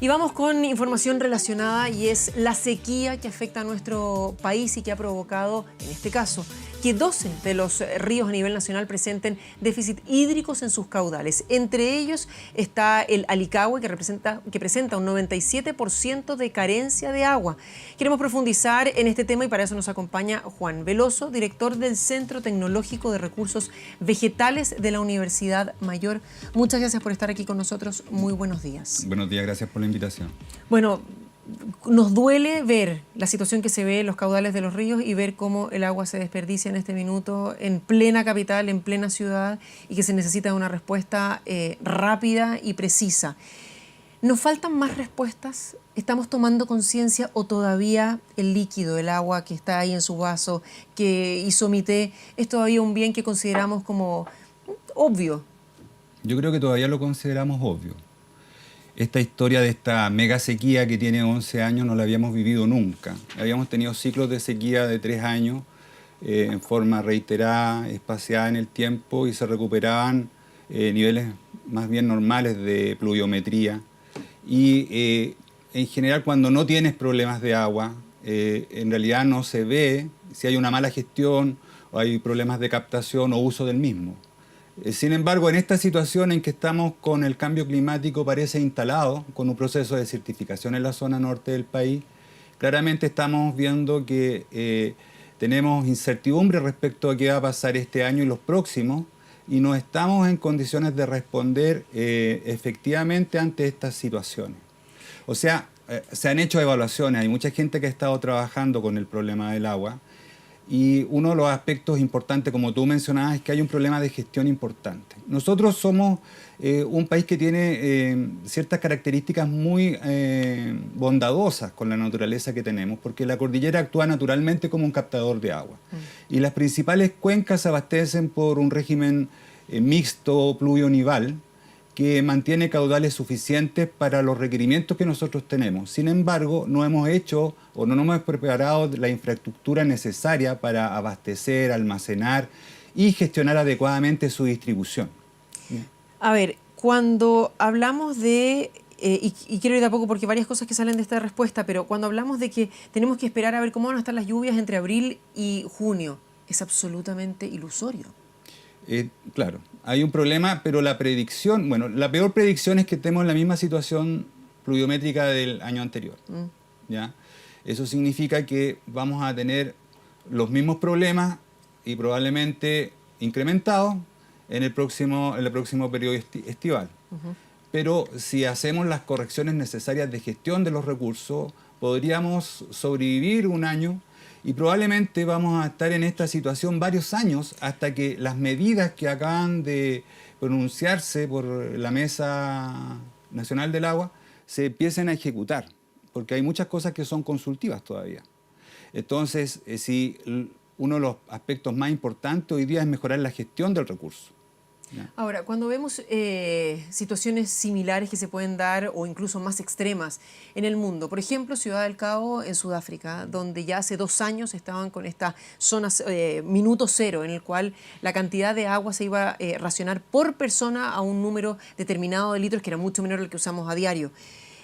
Y vamos con información relacionada y es la sequía que afecta a nuestro país y que ha provocado, en este caso, que 12 de los ríos a nivel nacional presenten déficit hídricos en sus caudales. Entre ellos está el Alicahue, que presenta un 97% de carencia de agua. Queremos profundizar en este tema y para eso nos acompaña Juan Veloso, director del Centro Tecnológico de Recursos Vegetales de la Universidad Mayor. Muchas gracias por estar aquí con nosotros. Muy buenos días. Buenos días, gracias por la invitación. Bueno, nos duele ver la situación que se ve en los caudales de los ríos y ver cómo el agua se desperdicia en este minuto en plena capital, en plena ciudad, y que se necesita una respuesta rápida y precisa. ¿Nos faltan más respuestas? ¿Estamos tomando conciencia o todavía el líquido, el agua que está ahí en su vaso, que hizo Mité, es todavía un bien que consideramos como obvio? Yo creo que todavía lo consideramos obvio. Esta historia de esta mega sequía que tiene 11 años no la habíamos vivido nunca. Habíamos tenido ciclos de sequía de 3 años en forma reiterada, espaciada en el tiempo, y se recuperaban niveles más bien normales de pluviometría. Y en general, cuando no tienes problemas de agua, en realidad no se ve si hay una mala gestión o hay problemas de captación o uso del mismo. Sin embargo, en esta situación en que estamos con el cambio climático parece instalado, con un proceso de desertificación en la zona norte del país, claramente estamos viendo que tenemos incertidumbre respecto a qué va a pasar este año y los próximos, y no estamos en condiciones de responder efectivamente ante estas situaciones. O sea, se han hecho evaluaciones, hay mucha gente que ha estado trabajando con el problema del agua, y uno de los aspectos importantes, como tú mencionabas, es que hay un problema de gestión importante. Nosotros somos un país que tiene ciertas características muy bondadosas con la naturaleza que tenemos, porque la cordillera actúa naturalmente como un captador de agua. Y las principales cuencas se abastecen por un régimen mixto pluvio-nival, que mantiene caudales suficientes para los requerimientos que nosotros tenemos. Sin embargo, no hemos hecho o no nos hemos preparado la infraestructura necesaria para abastecer, almacenar y gestionar adecuadamente su distribución. A ver, cuando hablamos de, y quiero ir de a poco porque hay varias cosas que salen de esta respuesta, pero cuando hablamos de que tenemos que esperar a ver cómo van a estar las lluvias entre abril y junio, es absolutamente ilusorio. Claro, hay un problema, pero la predicción, bueno, la peor predicción es que estemos en la misma situación pluviométrica del año anterior. ¿Ya? Eso significa que vamos a tener los mismos problemas y probablemente incrementados en el próximo periodo estival. Pero si hacemos las correcciones necesarias de gestión de los recursos, podríamos sobrevivir un año. Y probablemente vamos a estar en esta situación varios años hasta que las medidas que acaban de pronunciarse por la Mesa Nacional del Agua se empiecen a ejecutar, porque hay muchas cosas que son consultivas todavía. Entonces, uno de los aspectos más importantes hoy día es mejorar la gestión del recurso. Ahora, cuando vemos situaciones similares que se pueden dar o incluso más extremas en el mundo, por ejemplo, Ciudad del Cabo en Sudáfrica, donde ya hace 2 años estaban con esta zona minuto cero, en el cual la cantidad de agua se iba a racionar por persona a un número determinado de litros, que era mucho menor al que usamos a diario.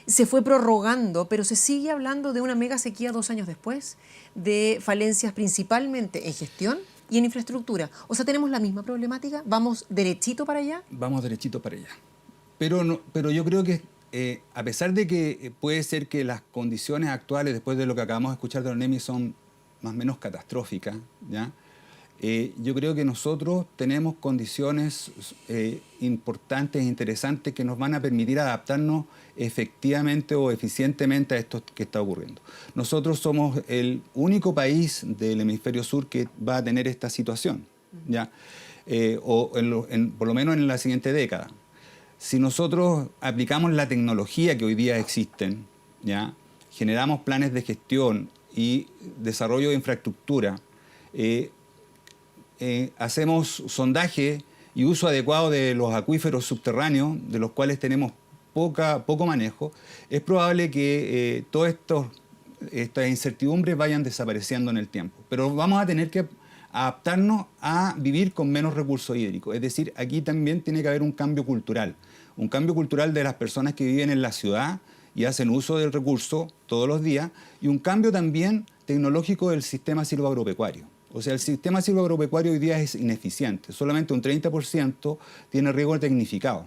Se fue prorrogando, pero se sigue hablando de una mega sequía 2 años después, de falencias principalmente en gestión y en infraestructura. O sea, ¿tenemos la misma problemática? ¿Vamos derechito para allá? Vamos derechito para allá. Pero yo creo que a pesar de que puede ser que las condiciones actuales, después de lo que acabamos de escuchar de ONEMI, son más o menos catastróficas, ¿ya? Yo creo que nosotros tenemos condiciones importantes e interesantes que nos van a permitir adaptarnos efectivamente o eficientemente a esto que está ocurriendo. Nosotros somos el único país del hemisferio sur que va a tener esta situación, ¿ya? Por lo menos en la siguiente década. Si nosotros aplicamos la tecnología que hoy día existen, ¿ya? Generamos planes de gestión y desarrollo de infraestructura, hacemos sondaje y uso adecuado de los acuíferos subterráneos, de los cuales tenemos poco manejo, es probable que todas estas incertidumbres vayan desapareciendo en el tiempo. Pero vamos a tener que adaptarnos a vivir con menos recursos hídricos. Es decir, aquí también tiene que haber un cambio cultural de las personas que viven en la ciudad y hacen uso del recurso todos los días, y un cambio también tecnológico del sistema silvoagropecuario. O sea, el sistema silvoagropecuario hoy día es ineficiente, solamente un 30% tiene riego tecnificado.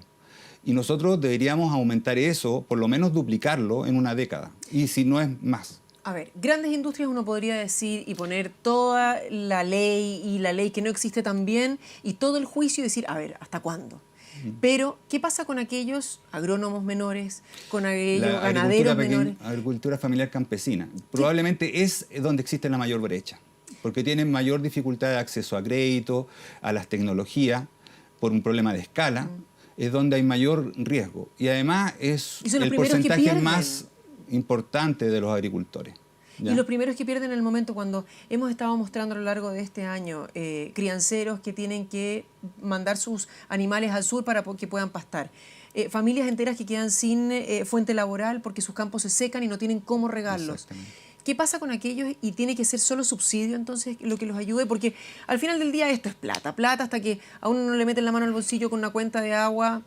Y nosotros deberíamos aumentar eso, por lo menos duplicarlo en una década, y si no es más. A ver, grandes industrias uno podría decir y poner toda la ley y la ley que no existe también y todo el juicio y decir, a ver, ¿hasta cuándo? Pero, ¿qué pasa con aquellos agrónomos menores, con aquellos ganaderos menores? Agricultura familiar campesina. Probablemente es donde existe la mayor brecha, porque tienen mayor dificultad de acceso a crédito, a las tecnologías, por un problema de escala, es donde hay mayor riesgo. Y además es el porcentaje más importante de los agricultores. ¿Ya? Y los primeros que pierden en el momento cuando hemos estado mostrando a lo largo de este año crianceros que tienen que mandar sus animales al sur para que puedan pastar. Familias enteras que quedan sin fuente laboral porque sus campos se secan y no tienen cómo regarlos. ¿Qué pasa con aquellos? Y tiene que ser solo subsidio entonces lo que los ayude, porque al final del día esto es plata, plata hasta que a uno no le meten la mano al bolsillo con una cuenta de agua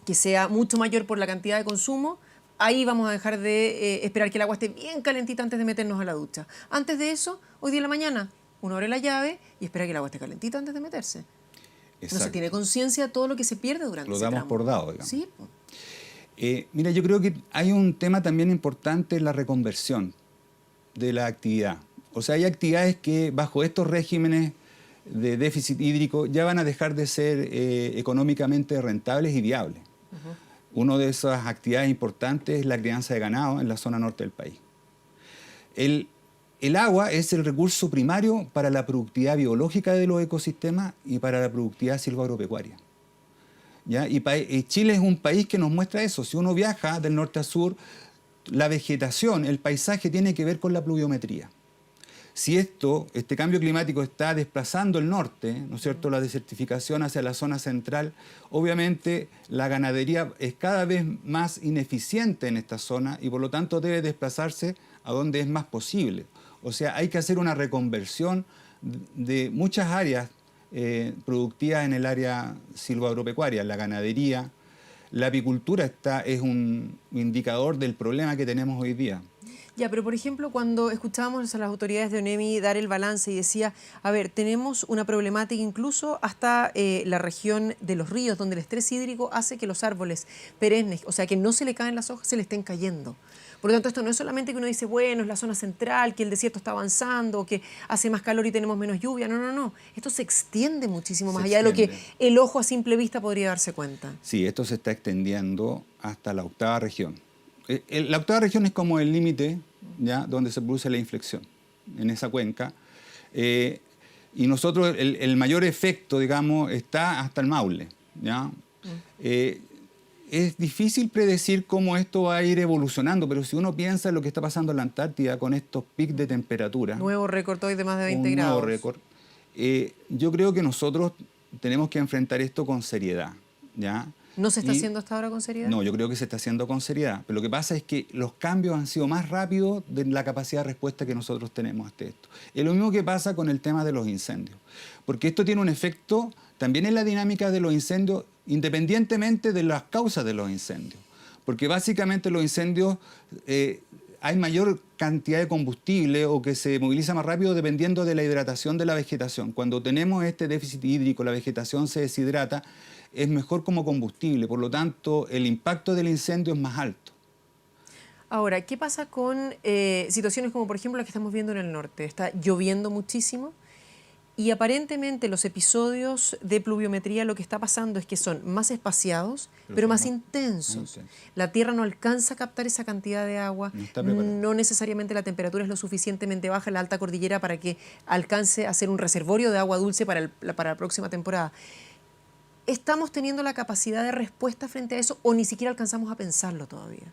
que sea mucho mayor por la cantidad de consumo. Ahí vamos a dejar de esperar que el agua esté bien calentita antes de meternos a la ducha. Antes de eso, hoy día en la mañana, uno abre la llave y espera que el agua esté calentita antes de meterse. Exacto. No se tiene conciencia de todo lo que se pierde durante ese tramo. Lo damos por dado, digamos. Sí. Mira, yo creo que hay un tema también importante en la reconversión de la actividad. O sea, hay actividades que bajo estos regímenes de déficit hídrico ya van a dejar de ser económicamente rentables y viables. Una de esas actividades importantes es la crianza de ganado en la zona norte del país. El agua es el recurso primario para la productividad biológica de los ecosistemas y para la productividad silvoagropecuaria. ¿Ya? Y Chile es un país que nos muestra eso. Si uno viaja del norte a sur, la vegetación, el paisaje tiene que ver con la pluviometría. Si este cambio climático está desplazando el norte, ¿no es cierto?, la desertificación hacia la zona central, obviamente la ganadería es cada vez más ineficiente en esta zona y por lo tanto debe desplazarse a donde es más posible. O sea, hay que hacer una reconversión de muchas áreas productivas en el área silvoagropecuaria, la ganadería. La apicultura es un indicador del problema que tenemos hoy día. Ya, pero por ejemplo, cuando escuchábamos a las autoridades de ONEMI dar el balance y decía, a ver, tenemos una problemática incluso hasta la región de los ríos, donde el estrés hídrico hace que los árboles perennes, o sea, que no se le caen las hojas, se le estén cayendo. Por lo tanto, esto no es solamente que uno dice, bueno, es la zona central, que el desierto está avanzando, que hace más calor y tenemos menos lluvia. No, no, no. Esto se extiende muchísimo más allá de lo que el ojo a simple vista podría darse cuenta. Sí, esto se está extendiendo hasta la octava región. La octava región es como el límite, ¿ya?, donde se produce la inflexión, en esa cuenca. Y nosotros, el mayor efecto, digamos, está hasta el Maule, ¿ya? Es difícil predecir cómo esto va a ir evolucionando, pero si uno piensa en lo que está pasando en la Antártida con estos picos de temperatura... Nuevo récord hoy de más de 20 grados. Nuevo récord. Yo creo que nosotros tenemos que enfrentar esto con seriedad, ¿ya? ¿No se está haciendo hasta ahora con seriedad? No, yo creo que se está haciendo con seriedad. Pero lo que pasa es que los cambios han sido más rápidos de la capacidad de respuesta que nosotros tenemos ante esto. Es lo mismo que pasa con el tema de los incendios. Porque esto tiene un efecto también en la dinámica de los incendios, independientemente de las causas de los incendios. Porque básicamente los incendios, hay mayor cantidad de combustible o que se moviliza más rápido dependiendo de la hidratación de la vegetación. Cuando tenemos este déficit hídrico, la vegetación se deshidrata, es mejor como combustible, por lo tanto el impacto del incendio es más alto. Ahora, ¿qué pasa con situaciones como por ejemplo la que estamos viendo en el norte? Está lloviendo muchísimo y aparentemente los episodios de pluviometría lo que está pasando es que son más espaciados, pero más intensos. La Tierra no alcanza a captar esa cantidad de agua, no necesariamente la temperatura es lo suficientemente baja en la alta cordillera para que alcance a ser un reservorio de agua dulce para la próxima temporada. ¿Estamos teniendo la capacidad de respuesta frente a eso o ni siquiera alcanzamos a pensarlo todavía?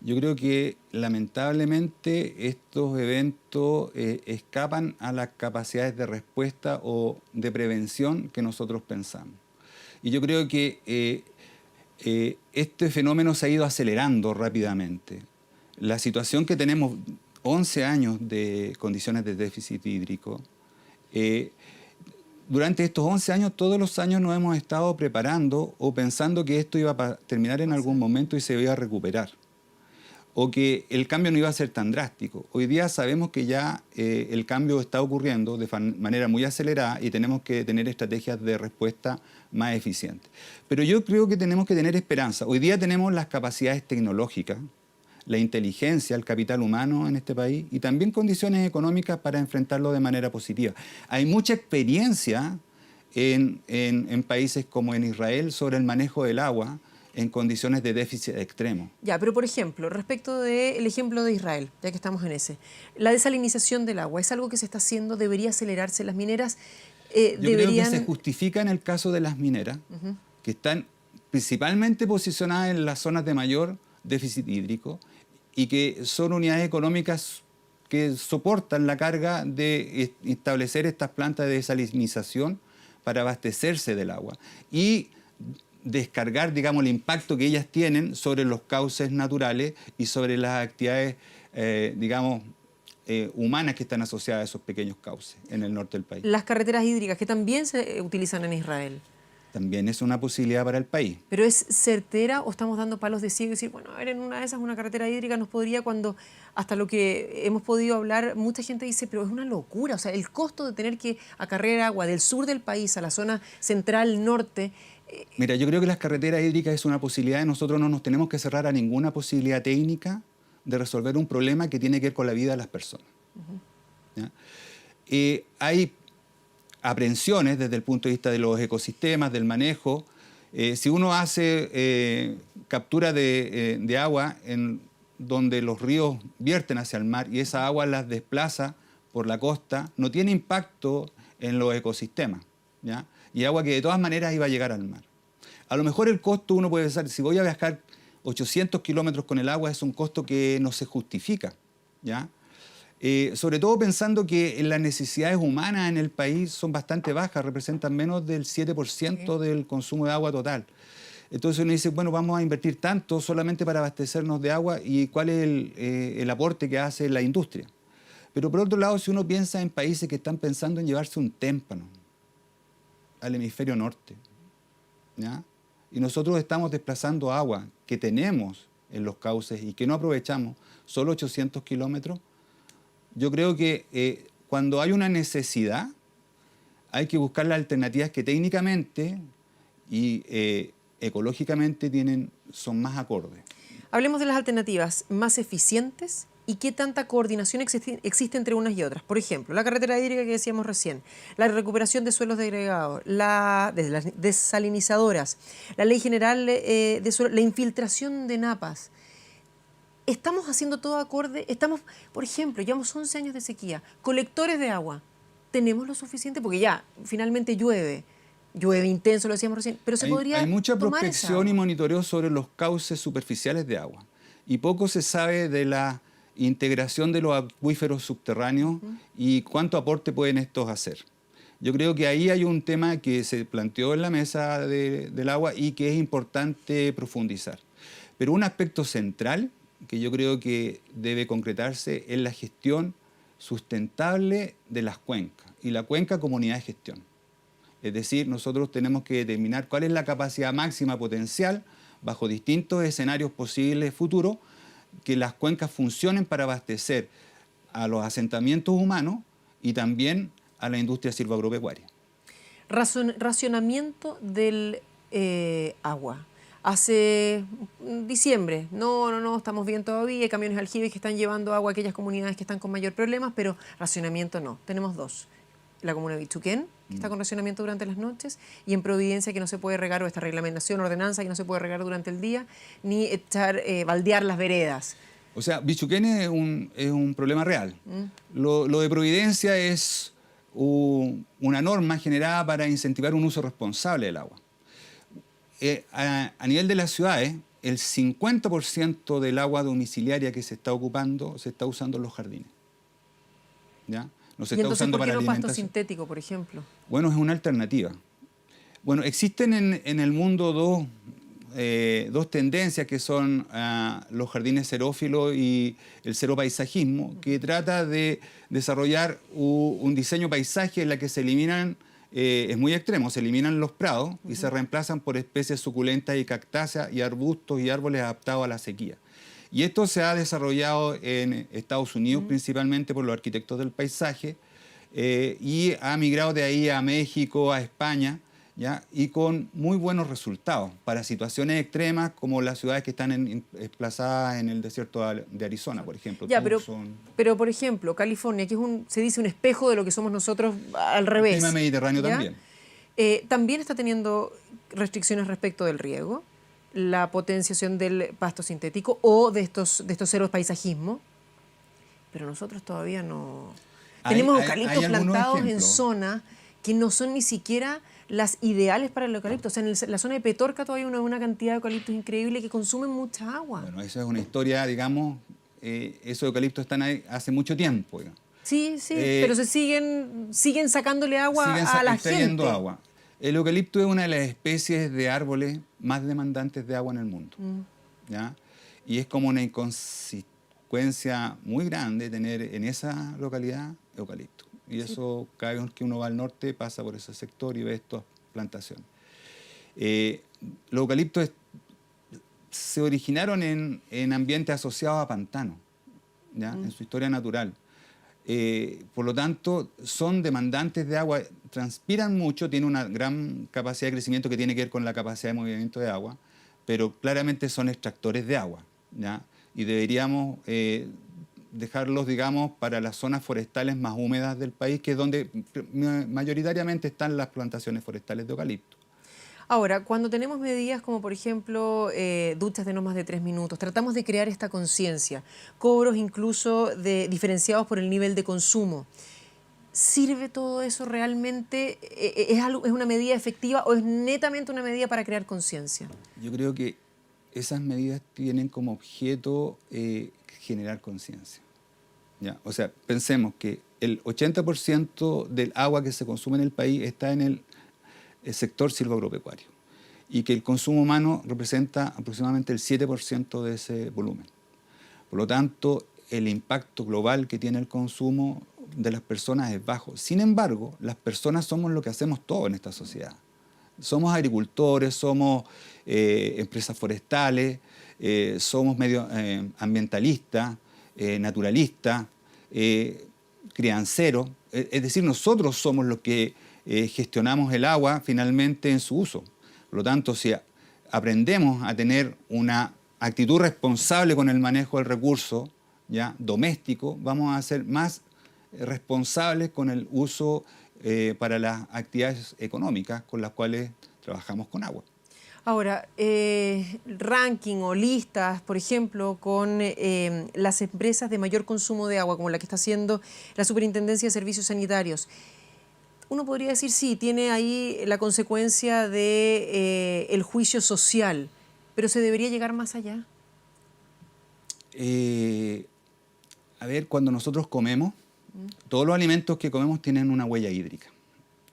Yo creo que lamentablemente estos eventos escapan a las capacidades de respuesta o de prevención que nosotros pensamos. Y yo creo que este fenómeno se ha ido acelerando rápidamente. La situación que tenemos 11 años de condiciones de déficit hídrico, durante estos 11 años, todos los años nos hemos estado preparando o pensando que esto iba a terminar en algún momento y se iba a recuperar. o que el cambio no iba a ser tan drástico. Hoy día sabemos que ya el cambio está ocurriendo de manera muy acelerada y tenemos que tener estrategias de respuesta más eficientes. Pero yo creo que tenemos que tener esperanza. Hoy día tenemos las capacidades tecnológicas, la inteligencia, el capital humano en este país y también condiciones económicas para enfrentarlo de manera positiva. Hay mucha experiencia en países como en Israel sobre el manejo del agua en condiciones de déficit extremo. Ya, pero por ejemplo, respecto del ejemplo de Israel, ya que estamos en ese, la desalinización del agua, ¿es algo que se está haciendo? ¿Debería acelerarse? ¿Las mineras Yo creo que se justifica en el caso de las mineras, que están principalmente posicionadas en las zonas de mayor déficit hídrico y que son unidades económicas que soportan la carga de establecer estas plantas de desalinización para abastecerse del agua y descargar, digamos, el impacto que ellas tienen sobre los cauces naturales y sobre las actividades, digamos, humanas que están asociadas a esos pequeños cauces en el norte del país. Las carreteras hídricas, que también se utilizan en Israel. También es una posibilidad para el país. ¿Pero es certera o estamos dando palos de ciego y decir, bueno, a ver, en una de esas una carretera hídrica nos podría, cuando hasta lo que hemos podido hablar, mucha gente dice, pero es una locura, o sea, el costo de tener que acarrear agua del sur del país a la zona central, norte. Mira, yo creo que las carreteras hídricas es una posibilidad, nosotros no nos tenemos que cerrar a ninguna posibilidad técnica de resolver un problema que tiene que ver con la vida de las personas. ¿Ya? Hay aprensiones desde el punto de vista de los ecosistemas, del manejo. Si uno hace captura de agua en donde los ríos vierten hacia el mar y esa agua las desplaza por la costa, no tiene impacto en los ecosistemas, ¿ya? Y agua que de todas maneras iba a llegar al mar. A lo mejor el costo, uno puede pensar, si voy a viajar 800 kilómetros con el agua, es un costo que no se justifica, ¿ya? Sobre todo pensando que las necesidades humanas en el país son bastante bajas, representan menos del 7% del consumo de agua total. Entonces uno dice, bueno, vamos a invertir tanto solamente para abastecernos de agua y cuál es el aporte que hace la industria. Pero por otro lado, si uno piensa en países que están pensando en llevarse un témpano al hemisferio norte, ¿ya? Y nosotros estamos desplazando agua que tenemos en los cauces y que no aprovechamos, solo 800 kilómetros, yo creo que cuando hay una necesidad hay que buscar las alternativas que técnicamente y ecológicamente son más acordes. Hablemos de las alternativas más eficientes y qué tanta coordinación existe entre unas y otras. Por ejemplo, la carretera hídrica que decíamos recién, la recuperación de suelos degradados, las desalinizadoras, la ley general de suelo, la infiltración de napas. ¿Estamos haciendo todo acorde? Estamos, por ejemplo, llevamos 11 años de sequía, colectores de agua. ¿Tenemos lo suficiente? Porque ya, finalmente llueve intenso, lo decíamos recién, pero hay mucha prospección y monitoreo sobre los cauces superficiales de agua. Y poco se sabe de la integración de los acuíferos subterráneos y cuánto aporte pueden estos hacer. Yo creo que ahí hay un tema que se planteó en la mesa del agua y que es importante profundizar. Pero un aspecto central que yo creo que debe concretarse es la gestión sustentable de las cuencas y la cuenca como unidad de gestión. Es decir, nosotros tenemos que determinar cuál es la capacidad máxima potencial bajo distintos escenarios posibles futuros que las cuencas funcionen para abastecer a los asentamientos humanos y también a la industria silvoagropecuaria. Racionamiento del agua. Hace diciembre, no, estamos bien todavía, hay camiones aljibes que están llevando agua a aquellas comunidades que están con mayor problemas, pero racionamiento no. Tenemos dos. La comuna de Bichuquén, que está con racionamiento durante las noches, y en Providencia, que no se puede regar, o esta reglamentación, ordenanza, que no se puede regar durante el día, ni baldear las veredas. O sea, Bichuquén es un problema real. Lo de Providencia es una norma generada para incentivar un uso responsable del agua. A nivel de las ciudades, el 50% del agua domiciliaria que se está ocupando se está usando en los jardines. ¿Ya? No se está usando para alimentación. ¿Pasto sintético, por ejemplo? Bueno, es una alternativa. Bueno, existen en el mundo dos tendencias que son los jardines xerófilos y el xeropaisajismo, que trata de desarrollar un diseño paisaje en la que se eliminan, es muy extremo, se eliminan los prados y se reemplazan por especies suculentas y cactáceas y arbustos y árboles adaptados a la sequía. Y esto se ha desarrollado en Estados Unidos principalmente por los arquitectos del paisaje y ha migrado de ahí a México, a España, ¿ya? Y con muy buenos resultados para situaciones extremas como las ciudades que están desplazadas en el desierto de Arizona, por ejemplo. Ya, pero por ejemplo, California, que es se dice un espejo de lo que somos nosotros al revés. El clima mediterráneo ¿ya? también. También está teniendo restricciones respecto del riego, la potenciación del pasto sintético o de estos ceros paisajismo, pero nosotros todavía no... Tenemos eucaliptos plantados en zonas que no son ni siquiera las ideales para el eucalipto. O sea, en la zona de Petorca todavía hay una cantidad de eucaliptos increíble que consumen mucha agua. Bueno, esa es una historia, digamos, esos eucaliptos están ahí hace mucho tiempo. Digamos. Sí, pero se siguen sacándole agua a la gente. Agua. El eucalipto es una de las especies de árboles más demandantes de agua en el mundo. ¿Ya? Y es como una inconsistencia muy grande tener en esa localidad eucalipto. Y eso, cada vez que uno va al norte, pasa por ese sector y ve estas plantaciones. Los eucaliptos se originaron en ambientes asociados a pantanos, ¿ya? En su historia natural. Por lo tanto, son demandantes de agua, transpiran mucho, tienen una gran capacidad de crecimiento que tiene que ver con la capacidad de movimiento de agua, pero claramente son extractores de agua, ¿ya? Y deberíamos dejarlos, digamos, para las zonas forestales más húmedas del país, que es donde mayoritariamente están las plantaciones forestales de eucalipto. Ahora, cuando tenemos medidas como, por ejemplo, duchas de no más de 3 minutos, tratamos de crear esta conciencia, cobros incluso diferenciados por el nivel de consumo. ¿Sirve todo eso realmente? ¿Es una medida efectiva o es netamente una medida para crear conciencia? Yo creo que esas medidas tienen como objeto generar conciencia. O sea, pensemos que el 80% del agua que se consume en el país está en el sector silvoagropecuario y que el consumo humano representa aproximadamente el 7% de ese volumen. Por lo tanto, el impacto global que tiene el consumo de las personas es bajo. Sin embargo, las personas somos lo que hacemos todo en esta sociedad. Somos agricultores, somos empresas forestales, somos ambientalistas, naturalistas, crianceros. Es decir, nosotros somos los que gestionamos el agua finalmente en su uso. Por lo tanto, si aprendemos a tener una actitud responsable con el manejo del recurso, ¿ya? Doméstico, vamos a ser más responsables con el uso para las actividades económicas con las cuales trabajamos con agua. Ahora, ranking o listas, por ejemplo, con las empresas de mayor consumo de agua, como la que está haciendo la Superintendencia de Servicios Sanitarios. Uno podría decir, sí, tiene ahí la consecuencia de el juicio social, pero ¿se debería llegar más allá? A ver, cuando nosotros comemos, todos los alimentos que comemos tienen una huella hídrica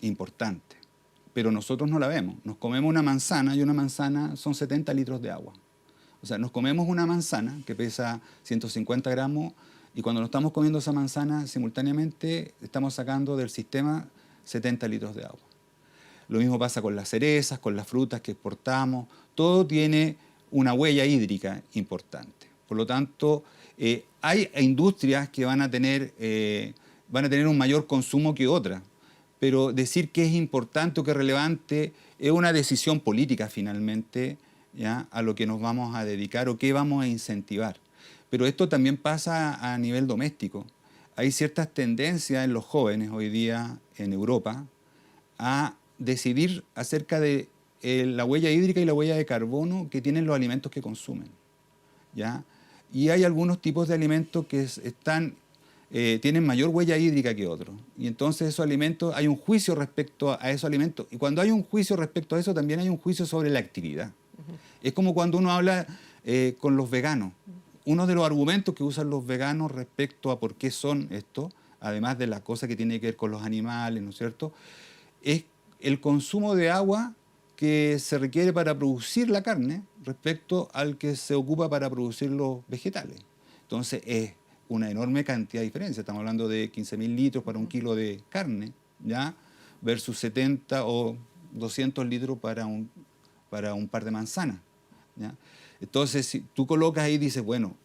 importante, pero nosotros no la vemos. Nos comemos una manzana y una manzana son 70 litros de agua. O sea, nos comemos una manzana que pesa 150 gramos y cuando nos estamos comiendo esa manzana, simultáneamente estamos sacando del sistema 70 litros de agua. Lo mismo pasa con las cerezas, con las frutas que exportamos. Todo tiene una huella hídrica importante. Por lo tanto, hay industrias que van a tener un mayor consumo que otras. Pero decir que es importante o que es relevante es una decisión política finalmente, ¿ya? A lo que nos vamos a dedicar o qué vamos a incentivar. Pero esto también pasa a nivel doméstico. Hay ciertas tendencias en los jóvenes hoy día en Europa a decidir acerca de la huella hídrica y la huella de carbono que tienen los alimentos que consumen, ¿ya? Y hay algunos tipos de alimentos que tienen mayor huella hídrica que otros. Y entonces esos alimentos, hay un juicio respecto a esos alimentos. Y cuando hay un juicio respecto a eso, también hay un juicio sobre la actividad. Es como cuando uno habla con los veganos. Uno de los argumentos que usan los veganos respecto a por qué son esto, además de la cosa que tiene que ver con los animales, ¿no es cierto?, es el consumo de agua que se requiere para producir la carne respecto al que se ocupa para producir los vegetales. Entonces es una enorme cantidad de diferencia. Estamos hablando de 15.000 litros para 1 kilo de carne, ¿ya? Versus 70 o 200 litros para un par de manzanas, ¿ya? Entonces, si tú colocas ahí y dices, bueno,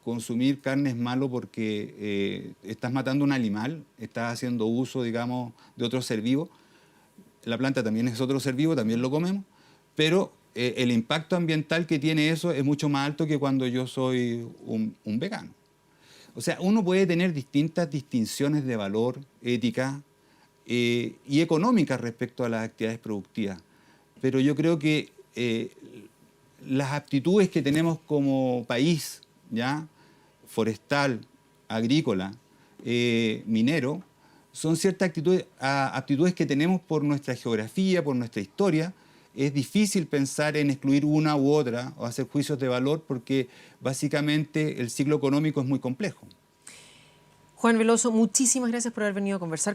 consumir carne es malo porque estás matando un animal, estás haciendo uso, digamos, de otro ser vivo. La planta también es otro ser vivo, también lo comemos, pero el impacto ambiental que tiene eso es mucho más alto que cuando yo soy un vegano. O sea, uno puede tener distintas distinciones de valor, ética y económicas respecto a las actividades productivas, pero yo creo que las aptitudes que tenemos como país, ¿ya? Forestal, agrícola, minero, son ciertas aptitudes que tenemos por nuestra geografía, por nuestra historia. Es difícil pensar en excluir una u otra o hacer juicios de valor porque básicamente el ciclo económico es muy complejo. Juan Veloso, muchísimas gracias por haber venido a conversar